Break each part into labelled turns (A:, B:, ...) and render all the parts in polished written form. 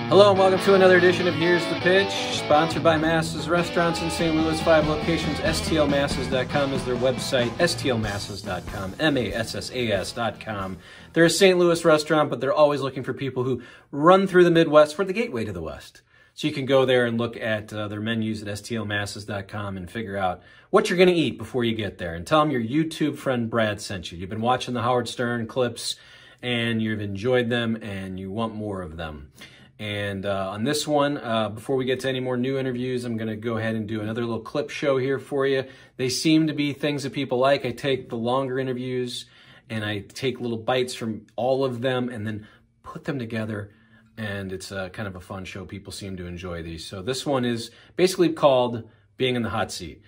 A: Hello and welcome to another edition of Here's the Pitch, sponsored by Masses Restaurants in St. Louis, 5 locations. STLmasses.com is their website, STLmasses.com, MASSAS.com. They're a St. Louis restaurant, but they're always looking for people who run through the Midwest for the gateway to the West. So you can go there and look at their menus at STLmasses.com and figure out what you're going to eat before you get there. And tell them your YouTube friend Brad sent you. You've been watching the Howard Stern clips and you've enjoyed them and you want more of them. And on this one, before we get to any more new interviews, I'm going to go ahead and do another little clip show here for you. They seem to be things that people like. I take the longer interviews and I take little bites from all of them and then put them together. And it's kind of a fun show. People seem to enjoy these. So this one is basically called Being in the Hot Seat,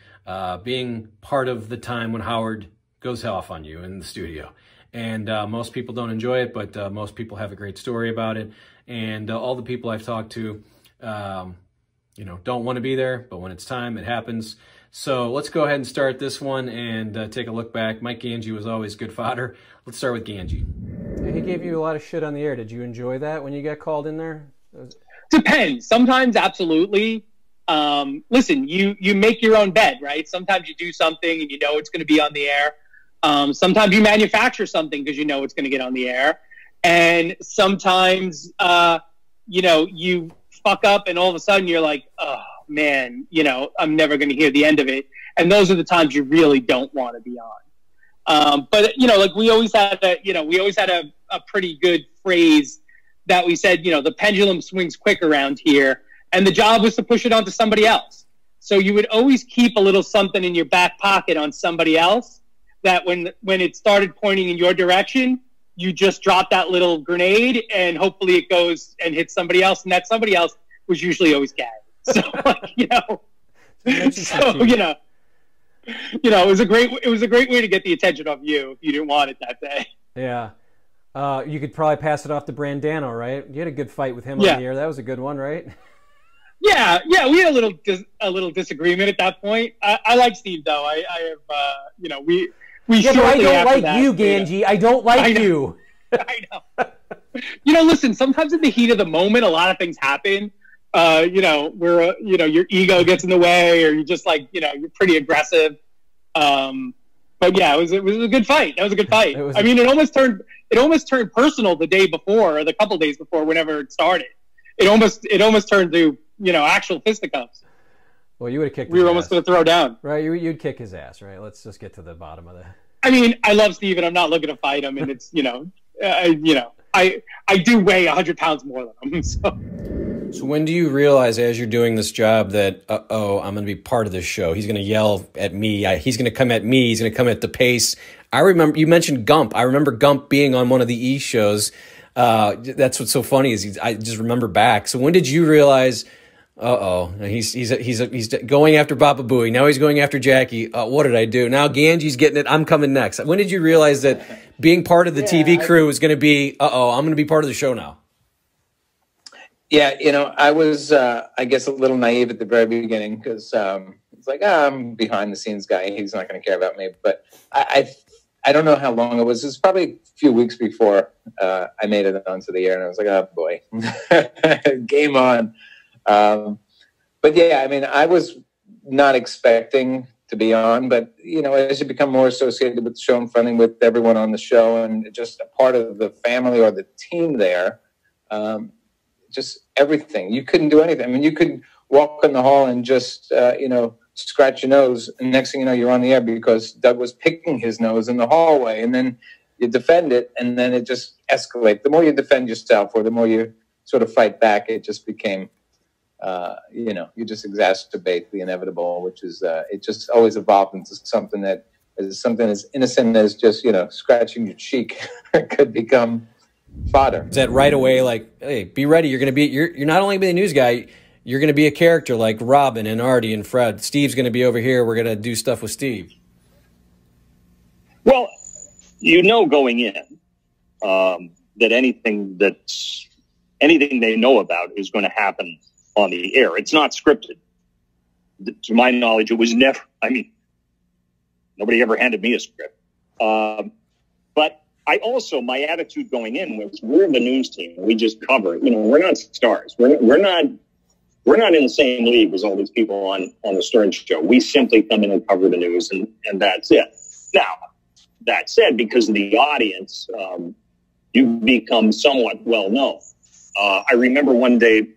A: being part of the time when Howard goes off on you in the studio. And most people don't enjoy it, but most people have a great story about it. And all the people I've talked to, you know, don't want to be there, but when it's time, it happens. So let's go ahead and start this one and take a look back. Mike Ganji was always good fodder. Let's start with Ganji. He gave you a lot of shit on the air. Did you enjoy that when you got called in there?
B: Depends. Sometimes, absolutely. Listen, you make your own bed, right? Sometimes you do something and you know it's going to be on the air. Sometimes you manufacture something because you know it's going to get on the air. And sometimes, you know, you fuck up and all of a sudden you're like, oh, man, you know, I'm never going to hear the end of it. And those are the times you really don't want to be on. But, you know, like we always had a pretty good phrase that we said, you know, the pendulum swings quick around here. And the job was to push it onto somebody else. So you would always keep a little something in your back pocket on somebody else that when it started pointing in your direction, you just drop that little grenade and hopefully it goes and hits somebody else. And that somebody else was usually always Gary. So, like, you know, it was a great way to get the attention of you if you didn't want it that day.
A: Yeah. You could probably pass it off to Brandano, right? You had a good fight with him on the air. That was a good one, right?
B: Yeah, we had a little disagreement at that point. I like Steve though. I have, you know, we
A: yeah, but I don't like you, Ganji. I don't like you.
B: I know. You know, listen, sometimes in the heat of the moment, a lot of things happen. You know, where, you know, your ego gets in the way or you just like, you know, you're pretty aggressive. But yeah, it was a good fight. That was a good fight. I mean, it almost turned personal the day before or the couple days before, whenever it started. It almost turned to, you know, actual fisticuffs.
A: Well, you would have kicked.
B: We were almost going to throw down.
A: Right, you'd kick his ass, right? Let's just get to the bottom of that.
B: I mean, I love Steve, and I'm not looking to fight him, and it's, you know, I do weigh 100 pounds more than him.
A: So when do you realize, as you're doing this job, that I'm going to be part of this show? He's going to yell at me. He's going to come at me. He's going to come at the pace. I remember you mentioned Gump. I remember Gump being on one of the E shows. That's what's so funny is I just remember back. So when did you realize? He's going after Baba Booey. Now he's going after Jackie. What did I do? Now Ganji's getting it. I'm coming next. When did you realize that being part of the TV crew is going to be, I'm going to be part of the show now?
C: Yeah, you know, I was, I guess, a little naive at the very beginning because it's like, I'm behind the scenes guy. He's not going to care about me. But I don't know how long it was. It was probably a few weeks before I made it onto the air. And I was like, oh, boy, game on. But yeah, I mean, I was not expecting to be on, but you know, as you become more associated with the show and friendly with everyone on the show and just a part of the family or the team there, just everything, you couldn't do anything. I mean, you could walk in the hall and just, you know, scratch your nose. And next thing you know, you're on the air because Doug was picking his nose in the hallway, and then you defend it. And then it just escalates. The more you defend yourself or the more you sort of fight back, it just became, you know, you just exacerbate the inevitable, which is it just always evolved into something that is something as innocent as just, you know, scratching your cheek could become fodder.
A: Is that right away? Like, hey, be ready. You're going to be, you're not only being a news guy, you're going to be a character like Robin and Artie and Fred. Steve's going to be over here. We're going to do stuff with Steve.
D: Well, you know, going in, that anything they know about is going to happen on the air. It's not scripted. To my knowledge, it was never, I mean, nobody ever handed me a script. But my attitude going in was, we're the news team. We just cover it. You know, we're not stars. We're not in the same league as all these people on the Stern show. We simply come in and cover the news, and that's it. Now, that said, because of the audience, you become somewhat well known. I remember one day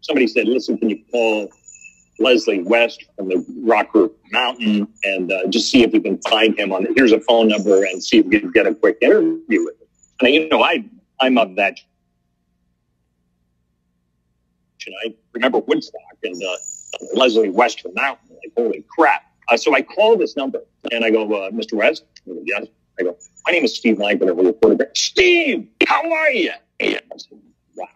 D: somebody said, listen, can you call Leslie West from the rock group Mountain and just see if you can find him here's a phone number and see if you can get a quick interview with him. And, you know, I'm of that. I remember Woodstock and Leslie West from Mountain. Like, holy crap. So I call this number and I go, Mr. West? Yes. I go, my name is Steve Langford. I'm a reporter. Steve, how are you? And I said, wow.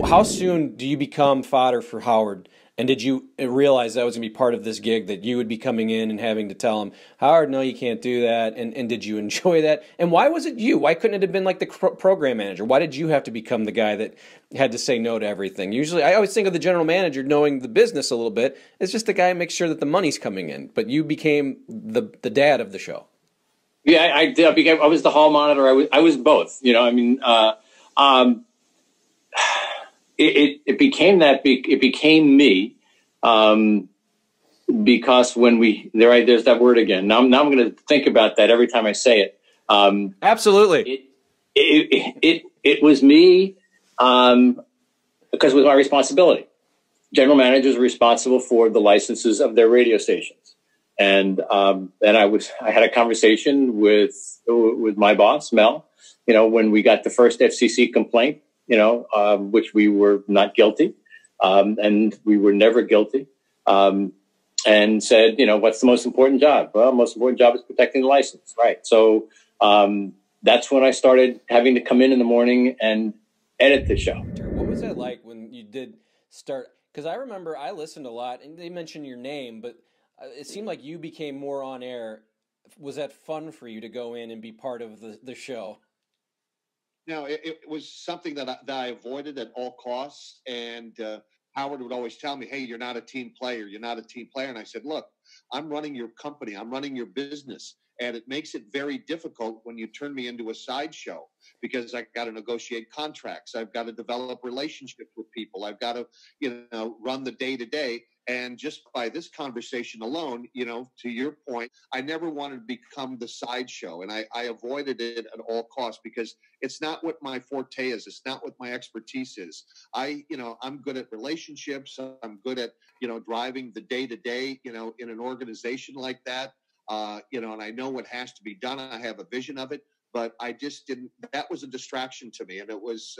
A: How soon do you become fodder for Howard? And did you realize that was going to be part of this gig, that you would be coming in and having to tell him, Howard, no, you can't do that? And did you enjoy that? And why was it you? Why couldn't it have been like the program manager? Why did you have to become the guy that had to say no to everything? Usually, I always think of the general manager knowing the business a little bit. It's just the guy who makes sure that the money's coming in. But you became the dad of the show.
E: Yeah, I was the hall monitor. I was both. You know, I mean, it became that. It became me, because when there's that word again. Now I'm going to think about that every time I say it.
A: Absolutely.
E: It was me, because it was my responsibility. General managers are responsible for the licenses of their radio stations, and then I had a conversation with my boss, Mel. You know, when we got the first FCC complaint. You know, which we were not guilty, and we were never guilty, and said, you know, what's the most important job? Well, the most important job is protecting the license, right? So that's when I started having to come in the morning and edit the show.
A: What was that like when you did start? Because I remember I listened a lot, and they mentioned your name, but it seemed like you became more on air. Was that fun for you to go in and be part of the show?
F: No, it was something that I avoided at all costs. And Howard would always tell me, hey, you're not a team player. You're not a team player. And I said, look, I'm running your company. I'm running your business. And it makes it very difficult when you turn me into a sideshow, because I've got to negotiate contracts. I've got to develop relationships with people. I've got to, you know, run the day-to-day. And just by this conversation alone, you know, to your point, I never wanted to become the sideshow. And I avoided it at all costs, because it's not what my forte is. It's not what my expertise is. I'm good at relationships. I'm good at, you know, driving the day-to-day, you know, in an organization like that. You know, and I know what has to be done. I have a vision of it, but I just didn't. That was a distraction to me, and it was.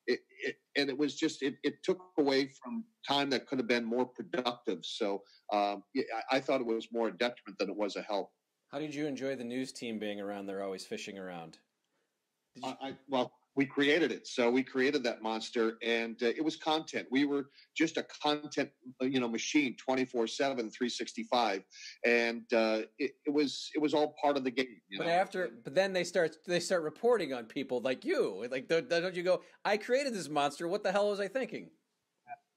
F: It took away from time that could have been more productive. So I thought it was more a detriment than it was a help.
A: How did you enjoy the news team being around there, always fishing around?
F: Well, we created it. So we created that monster, and it was content. We were just a content, machine, 24/7, 365, and it was all part of the game.
A: But then they start reporting on people like you. Like, don't you go, I created this monster. What the hell was I thinking?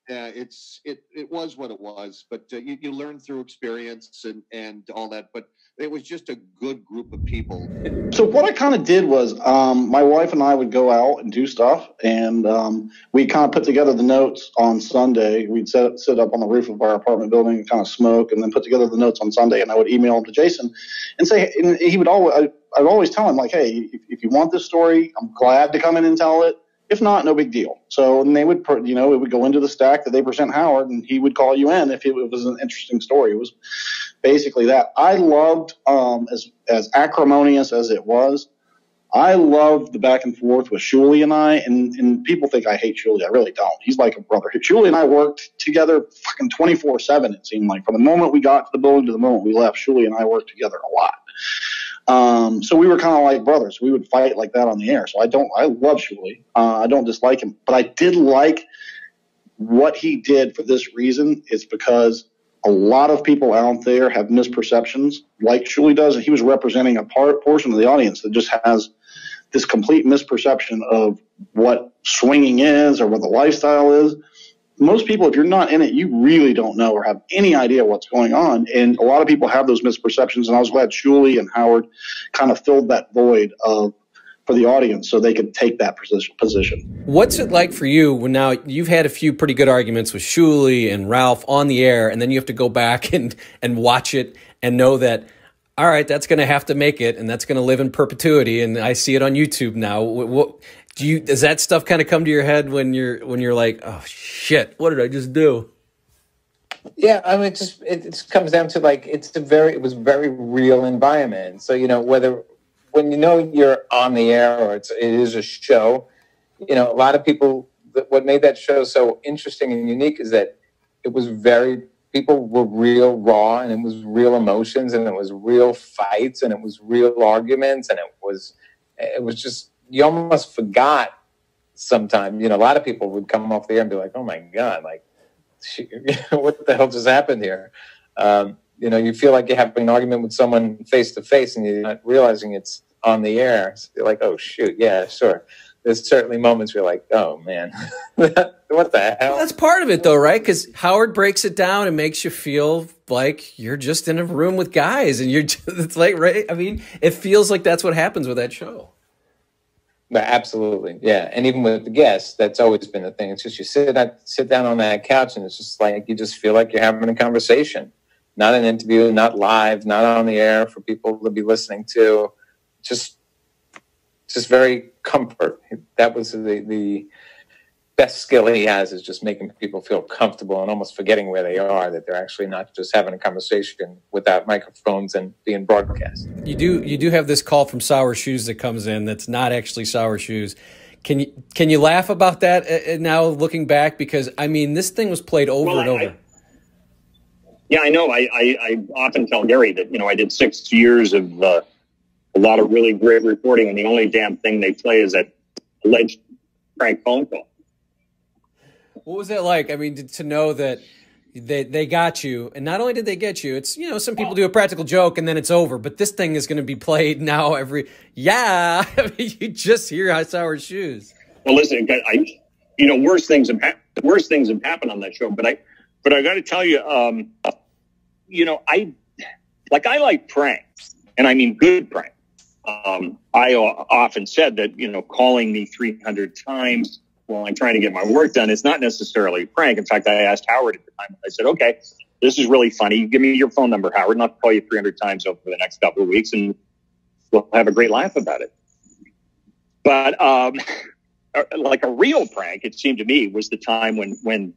F: Yeah, it was what it was, but you learn through experience and all that. But it was just a good group of people.
G: So what I kind of did was my wife and I would go out and do stuff, and we kind of put together the notes on Sunday. We'd sit up on the roof of our apartment building and kind of smoke, and then put together the notes on Sunday. And I would email them to Jason and say, and he would always, I'd always tell him, like, hey, if you want this story, I'm glad to come in and tell it. If not, no big deal. So and they would, it would go into the stack that they present Howard, and he would call you in if it was an interesting story. It was basically that. I loved, as acrimonious as it was, I loved the back and forth with Shuli and I. And people think I hate Shuli. I really don't. He's like a brother. Shuli and I worked together fucking 24/7. It seemed like from the moment we got to the building to the moment we left, Shuli and I worked together a lot. So we were kind of like brothers. We would fight like that on the air. So I love Shuli. I don't dislike him, but I did like what he did for this reason. It's because a lot of people out there have misperceptions like Shuli does. And he was representing a portion of the audience that just has this complete misperception of what swinging is or what the lifestyle is. most people, if you're not in it, you really don't know or have any idea what's going on. And a lot of people have those misperceptions. And I was glad Shuli and Howard kind of filled that void for the audience so they could take that position.
A: What's it like for you when now you've had a few pretty good arguments with Shuli and Ralph on the air, and then you have to go back and watch it and know that, all right, that's going to have to make it, and that's going to live in perpetuity, and I see it on YouTube now. What does that stuff kind of come to your head when you're like, oh shit, what did I just do?
C: Yeah, I mean, it just comes down to like it was a very real environment. So when you know you're on the air or it is a show, a lot of people. What made that show so interesting and unique is that it was people were real raw, and it was real emotions, and it was real fights, and it was real arguments, and it was just, you almost forgot sometimes. A lot of people would come off the air and be like, oh my God, like, what the hell just happened here? You feel like you're having an argument with someone face to face, and you're not realizing it's on the air. So you're like, oh shoot, yeah, sure. There's certainly moments where you're like, oh man, what the hell?
A: Well, that's part of it though, right? Because Howard breaks it down and makes you feel like you're just in a room with guys, and it's like, right? I mean, it feels like that's what happens with that show.
C: Absolutely, yeah. And even with the guests, that's always been the thing. It's just you sit down on that couch, and it's just like you just feel like you're having a conversation, not an interview, not live, not on the air for people to be listening to. Just very comfort. That was the best skill he has, is just making people feel comfortable and almost forgetting where they are, that they're actually not just having a conversation without microphones and being broadcast.
A: You do have this call from Sour Shoes that comes in that's not actually Sour Shoes. Can you laugh about that now looking back? Because I mean, this thing was played over and over.
D: Yeah, I know. I often tell Gary that, I did 6 years of a lot of really great reporting, and the only damn thing they play is that alleged prank phone call.
A: What was that like? I mean, to know that they got you, and not only did they get you, it's, some people do a practical joke and then it's over, but this thing is going to be played now I mean, you just hear Sour Shoes. Well, listen, worse things have happened on that show, but I got to tell you, I like pranks, and I mean good pranks. I often said that, calling me 300 times while I'm trying to get my work done is not necessarily a prank. In fact, I asked Howard at the time, I said, okay, this is really funny. Give me your phone number, Howard, and I'll call you 300 times over the next couple of weeks, and we'll have a great laugh about it. But like a real prank, it seemed to me, was the time when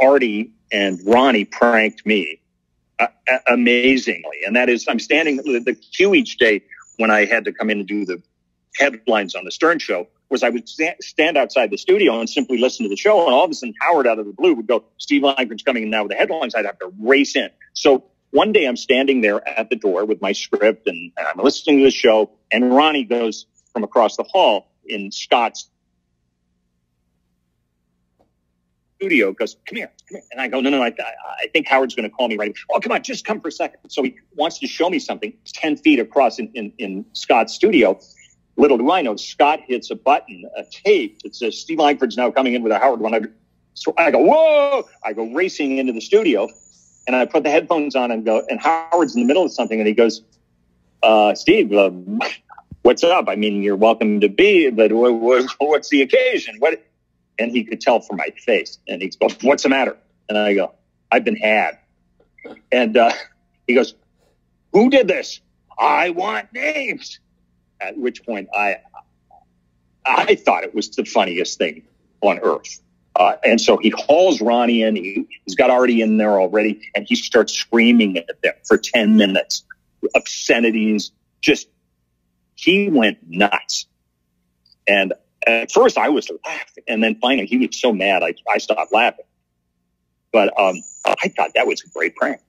A: Artie and Ronnie pranked me amazingly. And that is, I'm standing the queue each day when I had to come in and do the headlines on the Stern Show, was I would stand outside the studio and simply listen to the show. And all of a sudden, Howard out of the blue would go, Steve Langford's coming in now with the headlines. I'd have to race in. So one day I'm standing there at the door with my script, and I'm listening to the show, and Ronnie goes from across the hall in Scott's studio, goes, come here. And I go, no, I think Howard's going to call me right. Oh, come on, just come for a second. So he wants to show me something. It's 10 feet across in Scott's studio. Little do I know, Scott hits a button, a tape that says Steve Langford's now coming in with a Howard 100. So I go, whoa! I go racing into the studio, and I put the headphones on and go, and Howard's in the middle of something, and he goes, Steve, what's up? I mean, you're welcome to be, but what's the occasion? What? And he could tell from my face, and he goes, what's the matter? And I go, I've been had. And he goes, who did this? I want names. At which point I thought it was the funniest thing on earth. And so he hauls Ronnie in. He's got Artie in there already, and he starts screaming at them for 10 minutes. Obscenities. He went nuts. And at first I was laughing, and then finally he was so mad I stopped laughing. But I thought that was a great prank.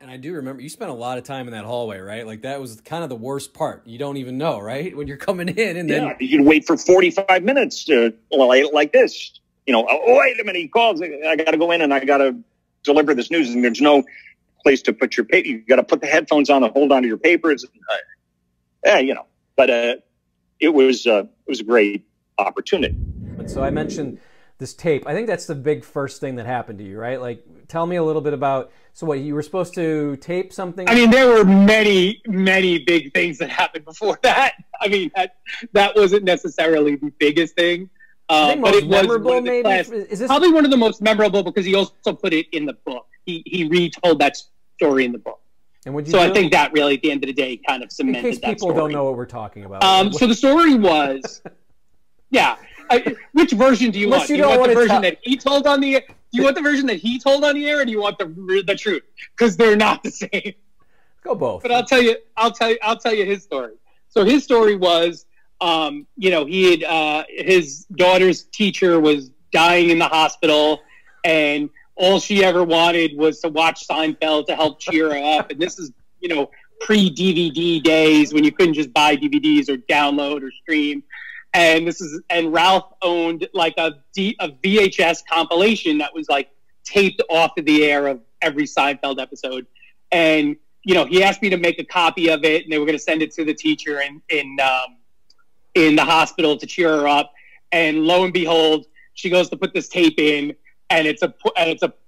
A: And I do remember you spent a lot of time in that hallway, right? Like that was kind of the worst part. You don't even know, right? When you're coming in, and then
D: you can wait for 45 minutes like this. Oh, wait a minute, he calls. I got to go in and I got to deliver this news, and there's no place to put your paper. You got to put the headphones on and hold on to your papers. But it was a great opportunity.
A: And so I mentioned this tape. I think that's the big first thing that happened to you, right? Like, tell me a little bit about, so what, you were supposed to tape something?
B: I mean, there were many, many big things that happened before that. I mean, that wasn't necessarily the biggest thing.
A: But it was memorable, maybe?
B: Is this probably one of the most memorable because he also put it in the book. He retold that story in the book.
A: And would you
B: so I think that really, at the end of the day, kind of cemented that story.
A: In case people don't know what we're talking about.
B: So the story was, yeah. Which version do you want? Do you want the version that he told on the air? Do you want the version that he told on the air, or do you want the truth? Because they're not the same.
A: Go both.
B: But I'll tell you his story. So his story was, you know, he had his daughter's teacher was dying in the hospital, and all she ever wanted was to watch Seinfeld to help cheer her up. And this is, you know, pre-DVD days when you couldn't just buy DVDs or download or stream. And Ralph owned like a VHS compilation that was like taped off of the air of every Seinfeld episode. And, you know, he asked me to make a copy of it, and they were going to send it to the teacher in the hospital to cheer her up. And lo and behold, she goes to put this tape in, and it's a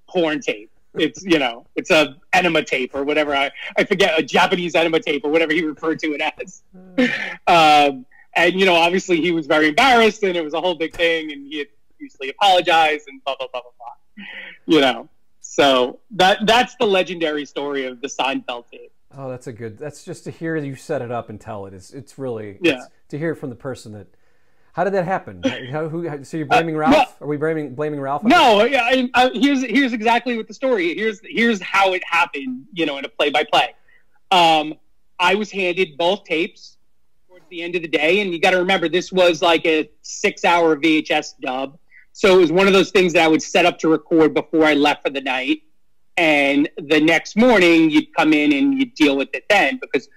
B: porn tape. It's, you know, it's a enema tape or whatever. I forget, a Japanese enema tape or whatever he referred to it as. And, you know, obviously he was very embarrassed, and it was a whole big thing, and he had usually apologized and blah, blah, blah, blah, blah. You know, so that's the legendary story of the Seinfeld tape.
A: Oh, that's just to hear you set it up and tell it. It's really,
B: yeah.
A: To hear it from the person that, how did that happen? So you're blaming Ralph? No, are we blaming Ralph?
B: No, yeah. Here's exactly what the story. Here's how it happened. You know, in a play-by-play. I was handed both tapes towards the end of the day, and you got to remember this was like a 6-hour VHS dub, so it was one of those things that I would set up to record before I left for the night, and the next morning you'd come in and you'd deal with it then, because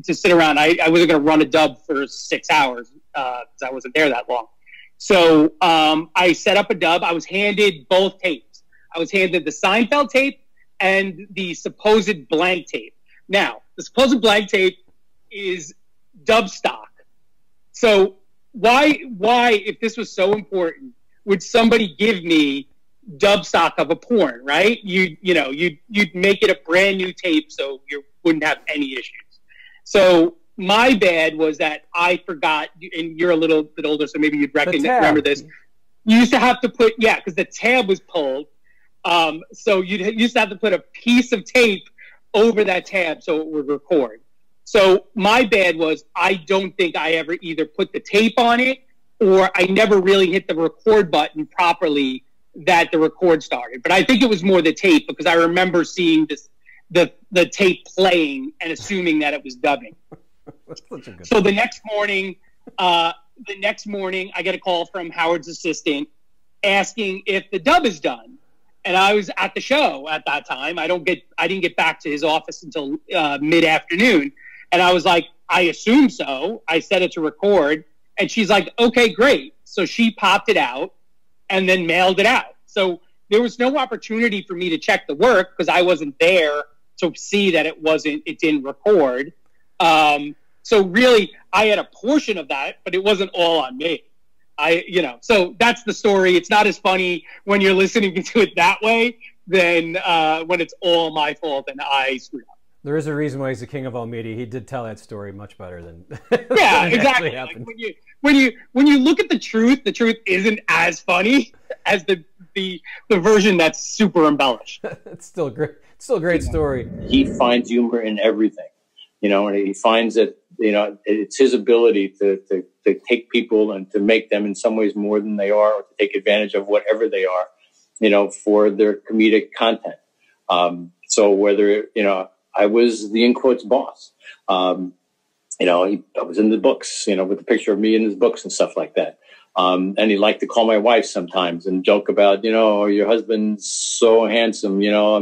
B: to sit around, I wasn't going to run a dub for 6 hours because I wasn't there that long. So I set up a dub. I was handed both tapes. I was handed the Seinfeld tape and the supposed blank tape. Now, the supposed blank tape is dub stock. So why, if this was so important, would somebody give me dub stock of a porn, right? You'd make it a brand new tape so you wouldn't have any issues. So my bad was that I forgot, and you're a little bit older, so maybe you'd remember this. You used to have to put, because the tab was pulled. So you used to have to put a piece of tape over that tab so it would record. So my bad was I don't think I ever either put the tape on it or I never really hit the record button properly that the record started. But I think it was more the tape, because I remember seeing the tape playing and assuming that it was dubbing. So the next morning, I get a call from Howard's assistant asking if the dub is done. And I was at the show at that time. I didn't get back to his office until mid-afternoon. And I was like, I assume so. I set it to record. And she's like, okay, great. So she popped it out and then mailed it out. So there was no opportunity for me to check the work because I wasn't there to see that it didn't record. So really, I had a portion of that, but it wasn't all on me. So that's the story. It's not as funny when you're listening to it that way than when it's all my fault and I screwed up.
A: There is a reason why he's the king of all media. He did tell that story much better than
B: yeah, exactly. Like when you look at the truth isn't as funny as the version that's super embellished.
A: It's still great. It's still a great story.
E: He finds humor in everything, and he finds that it's his ability to take people and to make them in some ways more than they are, or to take advantage of whatever they are, for their comedic content. So whether I was the in quotes boss. I was in the books, with a picture of me in his books and stuff like that. And he liked to call my wife sometimes and joke about, your husband's so handsome, try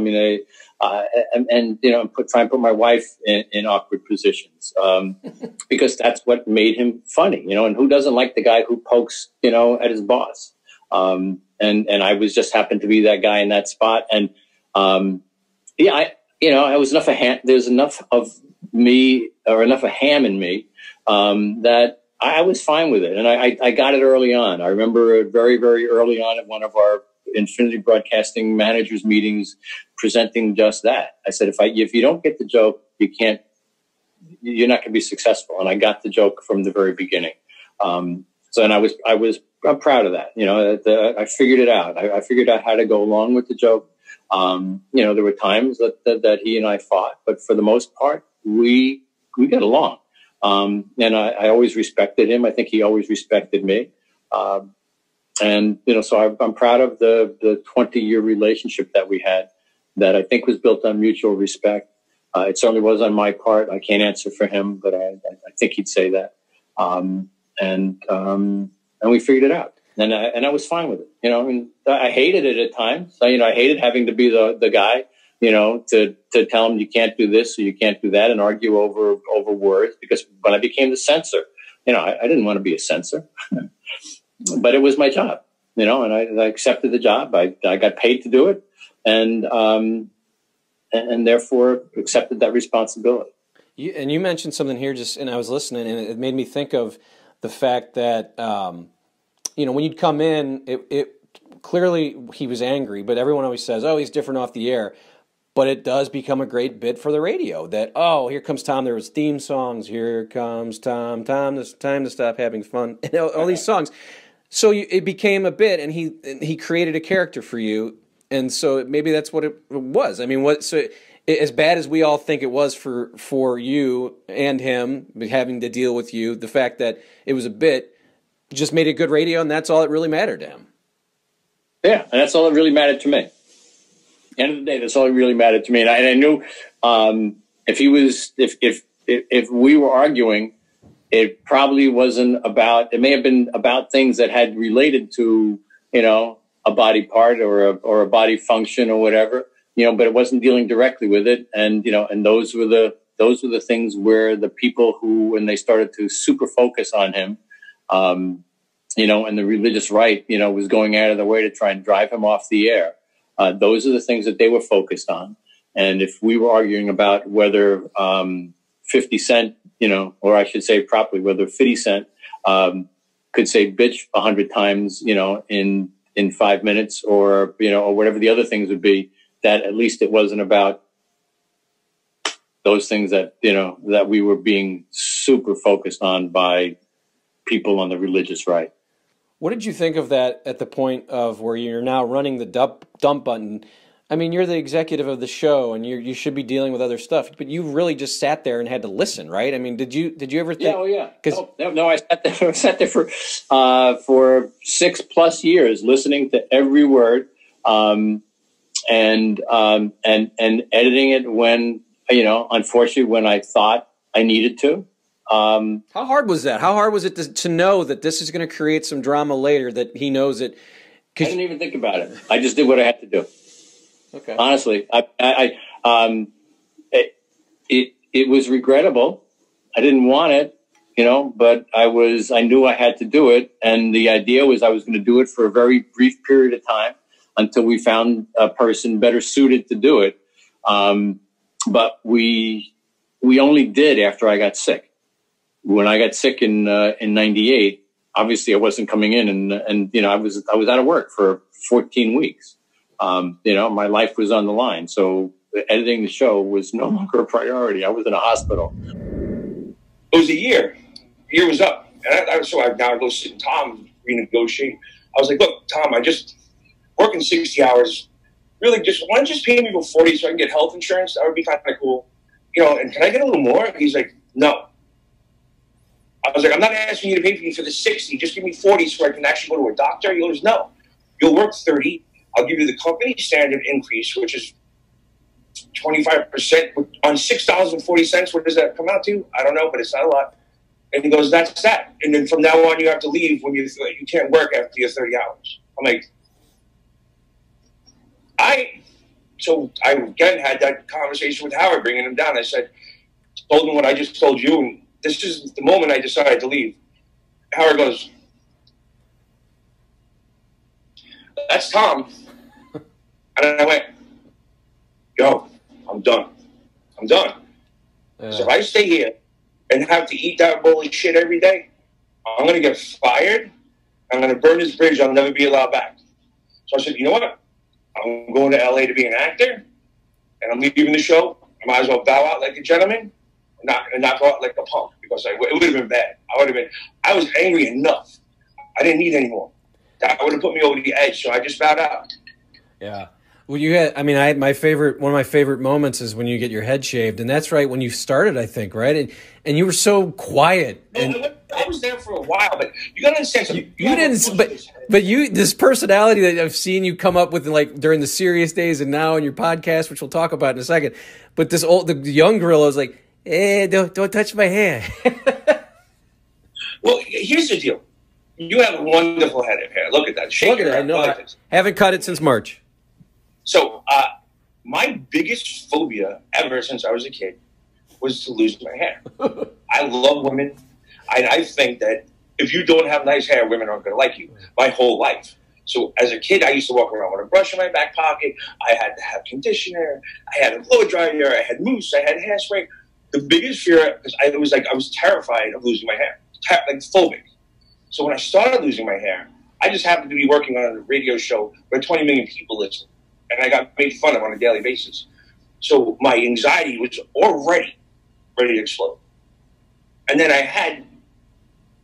E: and put my wife in awkward positions, because that's what made him funny, and who doesn't like the guy who pokes, at his boss? And I was just happened to be that guy in that spot. And, I was enough there's enough of me, or enough of ham in me, that I was fine with it, and I got it early on. I remember very, very early on at one of our Infinity Broadcasting managers meetings, presenting just that. I said, if you don't get the joke, you're not going to be successful. And I got the joke from the very beginning. I'm proud of that. You know, I figured it out. I figured out how to go along with the joke. You know, there were times that he and I fought, but for the most part, we got along. And I always respected him. I think he always respected me. And, you know, so I'm proud of the 20-year relationship that we had that I think was built on mutual respect. It certainly was on my part. I can't answer for him, but I think he'd say that. And we figured it out. And I was fine with it. You know, I mean, I hated it at times. You know, I hated having to be the guy, you know, to tell him you can't do this or you can't do that and argue over words. Because when I became the censor, you know, I didn't want to be a censor. But it was my job, you know, and I accepted the job. I got paid to do it, and therefore accepted that responsibility.
A: You mentioned something here, and I was listening, and it made me think of the fact that, you know, when you'd come in, it clearly he was angry, but everyone always says, oh, he's different off the air. But it does become a great bit for the radio that, oh, here comes Tom. There was theme songs. Here comes Tom. Tom, it's time to stop having fun. And all these songs. So it became a bit, and he created a character for you, and so maybe that's what it was. I mean, as bad as we all think it was for you and him having to deal with you, the fact that it was a bit just made it good radio, and that's all that really mattered to him.
E: Yeah, and that's all that really mattered to me. At the end of the day, that's all that really mattered to me, and I knew if we were arguing, it probably wasn't about, it may have been about things that had related to, you know, a body part or a body function or whatever, you know, but it wasn't dealing directly with it. And, you know, and those were the things where the people who, when they started to super focus on him, you know, and the religious right, you know, was going out of their way to try and drive him off the air. Those are the things that they were focused on. And if we were arguing about whether, 50 Cent, you know, or I should say properly, whether 50 Cent could say bitch 100 times, you know, in 5 minutes, or, you know, or whatever the other things would be, that at least it wasn't about those things that, you know, that we were being super focused on by people on the religious right.
A: What did you think of that at the point of where you're now running the dump button? I mean, you're the executive of the show, and you should be dealing with other stuff, but you really just sat there and had to listen, right? I mean, did you ever think?
E: Yeah, oh yeah. No, I sat there for 6+ years, listening to every word, and editing it when, you know, unfortunately, when I thought I needed to.
A: How hard was that? How hard was it to know that this is going to create some drama later? That he knows it.
E: I didn't even think about it. I just did what I had to do.
A: Okay.
E: Honestly, it was regrettable. I didn't want it, you know, but I knew I had to do it. And the idea was I was going to do it for a very brief period of time until we found a person better suited to do it. But we only did after I got sick. When I got sick in 98, obviously I wasn't coming in, and you know, I was out of work for 14 weeks. You know, my life was on the line. So editing the show was no longer a priority. I was in a hospital.
H: It was a year. The year was up. And I now go sit and Tom renegotiate. I was like, look, Tom, I just working 60 hours. Really, just why don't you just pay me for 40 so I can get health insurance? That would be kind of cool. You know, and can I get a little more? He's like, no. I was like, I'm not asking you to pay for me for the 60. Just give me 40 so I can actually go to a doctor. He goes, no. You'll work 30. I'll give you the company standard increase, which is 25% on $6.40. What does that come out to? I don't know, but it's not a lot. And he goes, that's that. And then from now on, you have to leave when you can't work after your 30 hours. I'm like, so I again had that conversation with Howard, bringing him down. I told him what I just told you, and this is the moment I decided to leave. Howard goes, that's Tom. And I went, yo, I'm done. So if I stay here and have to eat that bowl of shit every day, I'm going to get fired. I'm going to burn this bridge. I'll never be allowed back. So I said, you know what? I'm going to LA to be an actor, and I'm leaving the show. I might as well bow out like a gentleman and not go out like a punk, because it would have been bad. I was angry enough. I didn't need any more. That would have put me over the edge, so I just bowed out.
A: Yeah. Well, you had, I mean, one of my favorite moments is when you get your head shaved, and that's right when you started, I think, right? And you were so quiet. And
H: I was there for a while, but you got to understand something.
A: You didn't, but you, this personality that I've seen you come up with, like during the serious days and now in your podcast, which we'll talk about in a second. But the young GRILLO is like, hey, don't touch my hair.
H: Well, here's the deal. You have a wonderful head of hair. Look at that. Shake
A: Look at it. I know. I haven't cut it since March.
H: So my biggest phobia ever since I was a kid was to lose my hair. I love women. I think that if you don't have nice hair, women aren't going to like you my whole life. So as a kid, I used to walk around with a brush in my back pocket. I had to have conditioner. I had a blow dryer. I had mousse. I had hairspray. The biggest fear, because I was terrified of losing my hair, like phobic. So when I started losing my hair, I just happened to be working on a radio show where 20 million people listen. And I got made fun of on a daily basis. So my anxiety was already ready to explode. And then I had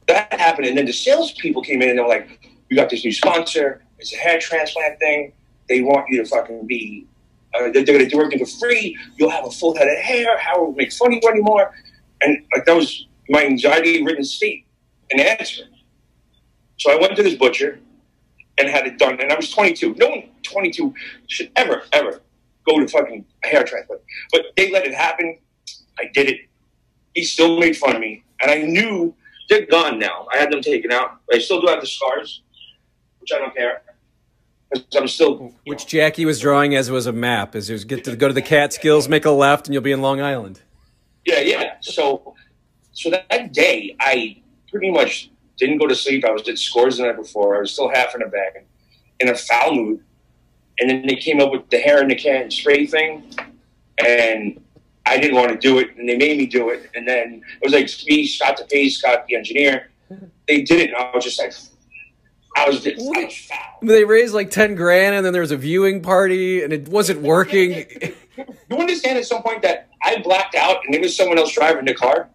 H: that happen. And then the salespeople came in and they were like, we got this new sponsor. It's a hair transplant thing. They want you to fucking be, they're going to do everything for free. You'll have a full head of hair. Howard won't make fun of you anymore. And like that was my anxiety-ridden state, an answer. So I went to this butcher and had it done. And I was 22. No one 22 should ever go to fucking a hair transplant. But they let it happen. I did it. He still made fun of me. And I knew they're gone now. I had them taken out. I still do have the scars, which I don't care. Because I'm still...
A: Which Jackie was drawing as it was a map. As it was get to go to the Catskills, make a left, and you'll be in Long Island.
H: Yeah. So that day, I pretty much... didn't go to sleep. I was at scores the night before. I was still half in a bag, in a foul mood. And then they came up with the hair in the can spray thing, and I didn't want to do it, and they made me do it. And then it was like me, Scott the engineer. They did it, and I was just like, I was foul.
A: They raised like 10 grand, and then there was a viewing party, and it wasn't working.
H: You understand at some point that I blacked out, and there was someone else driving the car?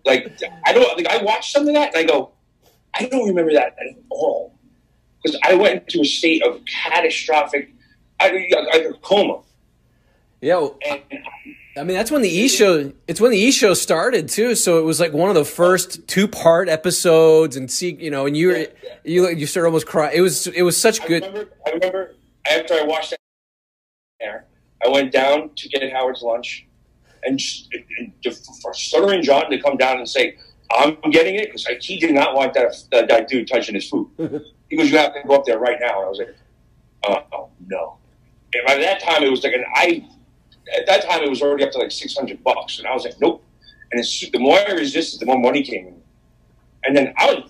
H: Like, I watched some of that, and I go, I don't remember that at all. Because I went into a state of catastrophic, like a coma.
A: Yeah, well, I mean, that's when the E-show, it's when the E-show started, too. So it was like one of the first 2-part episodes, and and you started almost crying. It was such good.
H: I remember after I watched that, I went down to get Howard's lunch, and for Stuttering John to come down and say, I'm getting it, because he did not want that dude touching his food. He goes, you have to go up there right now. And I was like, oh, no. And by that time, it was like at that time, it was already up to like $600. And I was like, nope. And the more I resisted, the more money came in. And then I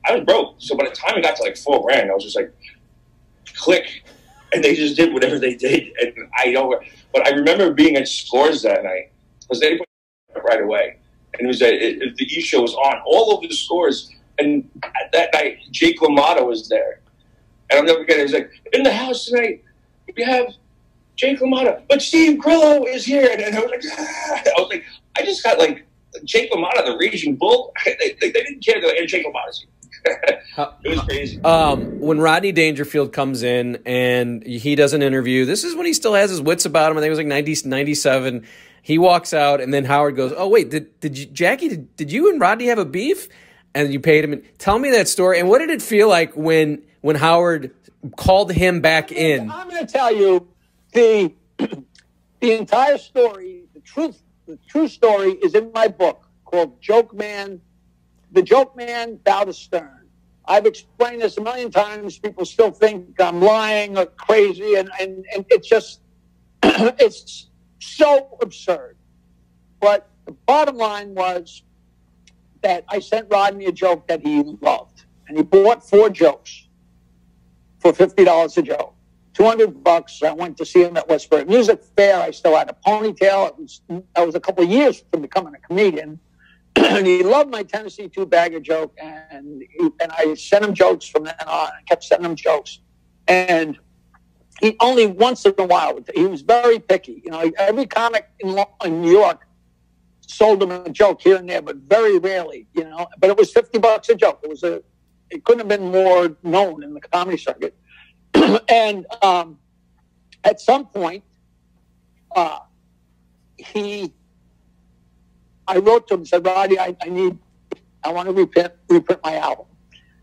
H: was broke. So by the time it got to like $4 grand, I was just like, click. And they just did whatever they did. And but I remember being at scores that night, because they put it right away. And it was the E-show was on all over the scores. And that night, Jake LaMotta was there. And I'll never forget it. He was like, in the house tonight, we have Jake LaMotta, but Steve GRILLO is here. And I was like, I just got like Jake LaMotta, the Raging Bull. They didn't care that Jake LaMotta's here. It was crazy.
A: When Rodney Dangerfield comes in and he does an interview, this is when he still has his wits about him. I think it was like 97. He walks out, and then Howard goes, oh, wait, did you and Rodney have a beef? And you paid him. Tell me that story. And what did it feel like when Howard called him back in?
I: I'm going to tell you the entire story. The true story is in my book called Joke Man. The Joke Man Bow to Stern. I've explained this a million times. People still think I'm lying or crazy, and it's just it's so absurd. But the bottom line was that I sent Rodney a joke that he loved, and he bought 4 jokes for $50 a joke. $200. I went to see him at Westbury Music Fair. I still had a ponytail. I was a couple of years from becoming a comedian, And he loved my Tennessee two-bagger joke, and I sent him jokes from then on. I kept sending him jokes. And he only once in a while, he was very picky. You know, every comic in New York sold him a joke here and there, but very rarely, you know. But it was $50 a joke. It couldn't have been more known in the comedy circuit. And at some point, I wrote to him and said, Roddy, I want to reprint my album.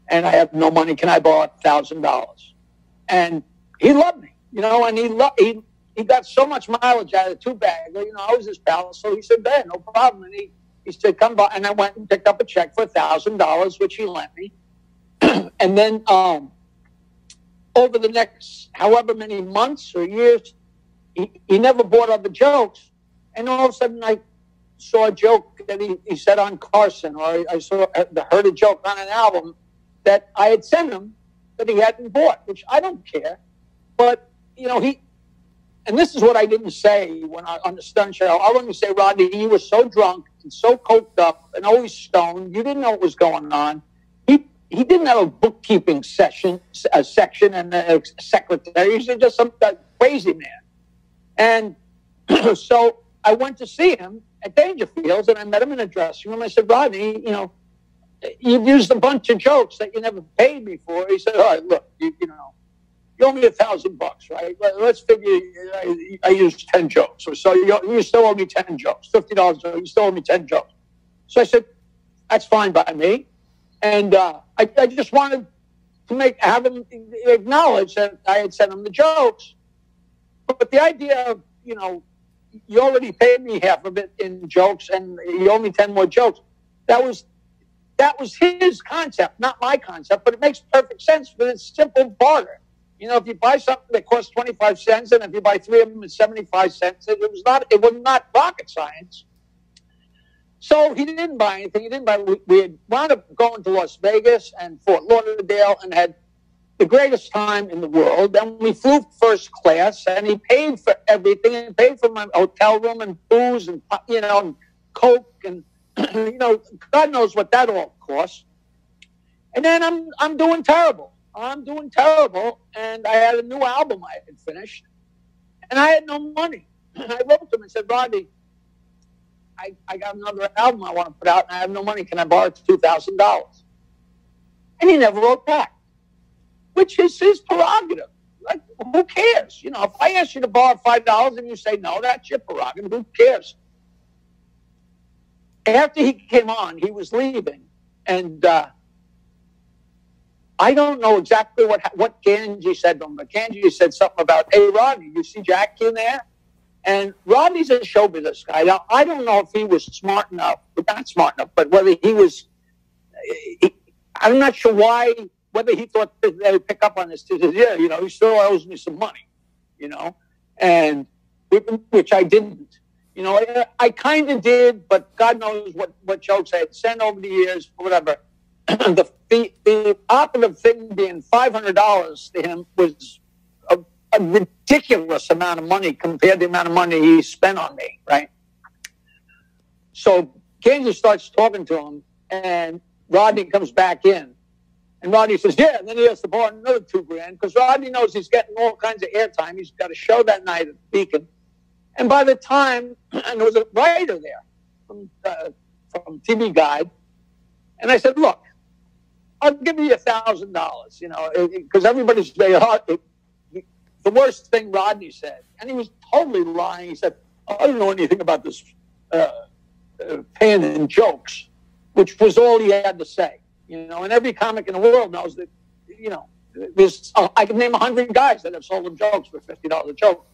I: And I have no money. Can I borrow $1,000? And he loved me, you know, and he got so much mileage out of the two-bagger. You know, I was his pal, so he said, no problem. And he said, come by. And I went and picked up a check for $1,000, which he lent me. And then over the next however many months or years, he never bought other jokes. And all of a sudden, I saw a joke that he said on Carson, or I heard a joke on an album that I had sent him that he hadn't bought, which I don't care. But, you know, and this is what I didn't say on the Stern Show. I wanted to say, Rodney, you were so drunk and so coked up and always stoned. You didn't know what was going on. He didn't have a bookkeeping section and a secretary. He was just some crazy man. And so I went to see him at Dangerfields, and I met him in a dressing room. I said, Rodney, you know, you've used a bunch of jokes that you never paid me for. He said, all right, look, you know, you owe me $1,000, right? Let's figure I used 10 jokes. So you still owe me 10 jokes, $50. You still owe me 10 jokes. So I said, that's fine by me. And I just wanted to have him acknowledge that I had sent him the jokes. But the idea of, you know, you already paid me half of it in jokes and you owe me 10 more jokes. That was his concept, not my concept, but it makes perfect sense because it's simple barter. You know, if you buy something that costs 25 cents and if you buy 3 of them at 75 cents, it was not rocket science. So he didn't buy anything. He didn't buy. We had wound up going to Las Vegas and Fort Lauderdale and had the greatest time in the world. And we flew first class, and he paid for everything. He paid for my hotel room and booze and, you know, and Coke and, you know, God knows what that all cost. And then I'm doing terrible. I'm doing terrible, and I had a new album I had finished, and I had no money. And I wrote to him and said, Rodney, I got another album I want to put out, and I have no money. Can I borrow $2,000? And he never wrote back, which is his prerogative. Like, who cares? You know, if I ask you to borrow $5 and you say no, that's your prerogative. Who cares? After he came on, he was leaving, and I don't know exactly what Ganji said to him, but Ganji said something about, hey, Rodney, you see Jackie in there? And Rodney's a show business guy. Now, I don't know if he was smart enough, but not smart enough, but whether he was, I'm not sure whether he thought they would pick up on this. He said, yeah, you know, he still owes me some money, you know, and which I didn't. You know, I kind of did, but God knows what jokes I had sent over the years, whatever. The operative thing being $500 to him was a ridiculous amount of money compared to the amount of money he spent on me, right? So Kansas starts talking to him, and Rodney comes back in. And Rodney says, yeah, and then he has to borrow another $2,000 because Rodney knows he's getting all kinds of airtime. He's got a show that night at Beacon. And by the time, and there was a writer there from TV Guide, and I said, look, I'll give you $1,000, you know, because everybody's very hard. The worst thing Rodney said, and he was totally lying. He said, I don't know anything about this paying in jokes, which was all he had to say. You know, and every comic in the world knows that, you know, I can name 100 guys that have sold him jokes for $50 a joke.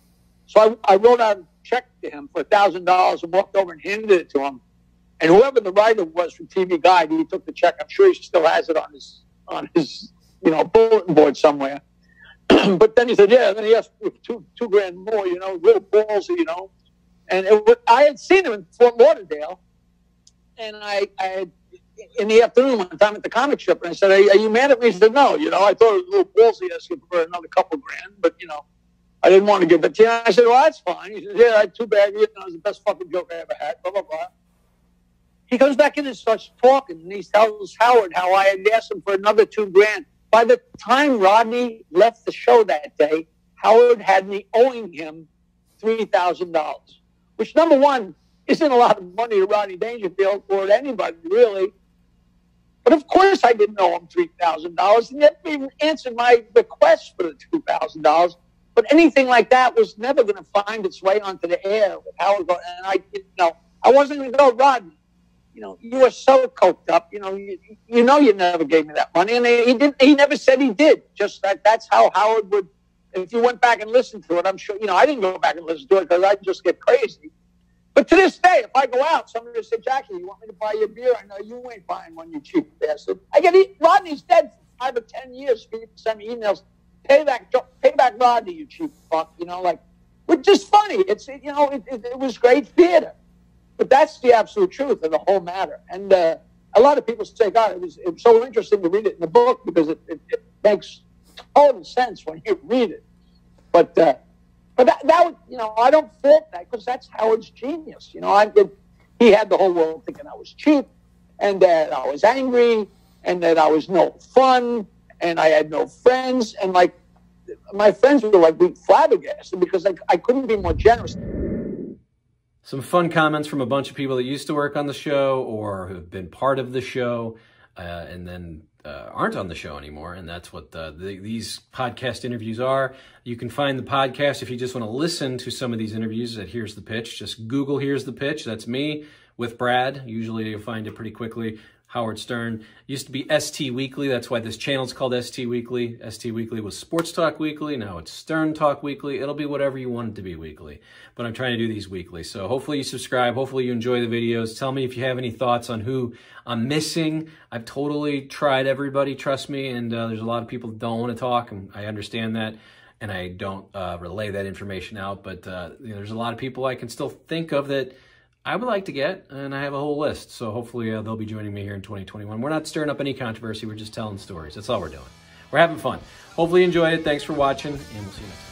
I: So I wrote out a check to him for $1,000 and walked over and handed it to him. And whoever the writer was from TV Guide, he took the check. I'm sure he still has it on his you know, bulletin board somewhere. But then he said, yeah, and then he asked for $2,000 more, you know, real ballsy, you know. And I had seen him in Fort Lauderdale, and I had, in the afternoon one time at the comic strip, and I said, are you mad at me? He said, no, you know, I thought it was a little ballsy asking for another couple grand, but, you know, I didn't want to give it to you. I said, well, that's fine. He said, yeah, I had $2,000, you know, it was the best fucking joke I ever had, blah, blah, blah. He comes back in and starts talking, and he tells Howard how I had asked him for another $2,000. By the time Rodney left the show that day, Howard had me owing him $3,000, which, number one, isn't a lot of money to Rodney Dangerfield or to anybody, really. But of course I didn't owe him $3,000, and yet he even answered my request for the $2,000. But anything like that was never going to find its way onto the air with Howard. And I wasn't going to go, Rodney. You were so coked up. You never gave me that money, and he didn't. He never said he did. Just that's how Howard would. If you went back and listened to it, I'm sure. I didn't go back and listen to it because I'd just get crazy. But to this day, if I go out, somebody will say, "Jackie, you want me to buy you a beer?" I know you ain't buying one, you cheap bastard. Rodney's dead for 5 or 10 years. People send me emails. Pay back Rodney, you cheap fuck. Which is funny. It was great theater. But that's the absolute truth of the whole matter. And a lot of people say, God, it was so interesting to read it in the book because it makes total sense when you read it. But that I don't fault that because that's Howard's genius. He had the whole world thinking I was cheap and that I was angry and that I was no fun and I had no friends. And my friends were flabbergasted because I couldn't be more generous.
A: Some fun comments from a bunch of people that used to work on the show or who have been part of the show and then aren't on the show anymore. And that's what these podcast interviews are. You can find the podcast if you just want to listen to some of these interviews at Here's the Pitch. Just Google Here's the Pitch. That's me with Brad. Usually you'll find it pretty quickly. Howard Stern. Used to be ST Weekly. That's why this channel's called ST Weekly. ST Weekly was Sports Talk Weekly. Now it's Stern Talk Weekly. It'll be whatever you want it to be weekly. But I'm trying to do these weekly. So hopefully you subscribe. Hopefully you enjoy the videos. Tell me if you have any thoughts on who I'm missing. I've totally tried everybody, trust me. And there's a lot of people that don't want to talk. And I understand that. And I don't relay that information out. But there's a lot of people I can still think of that I would like to get, and I have a whole list. So hopefully they'll be joining me here in 2021. We're not stirring up any controversy. We're just telling stories. That's all we're doing. We're having fun. Hopefully you enjoyed it. Thanks for watching, and we'll see you next time.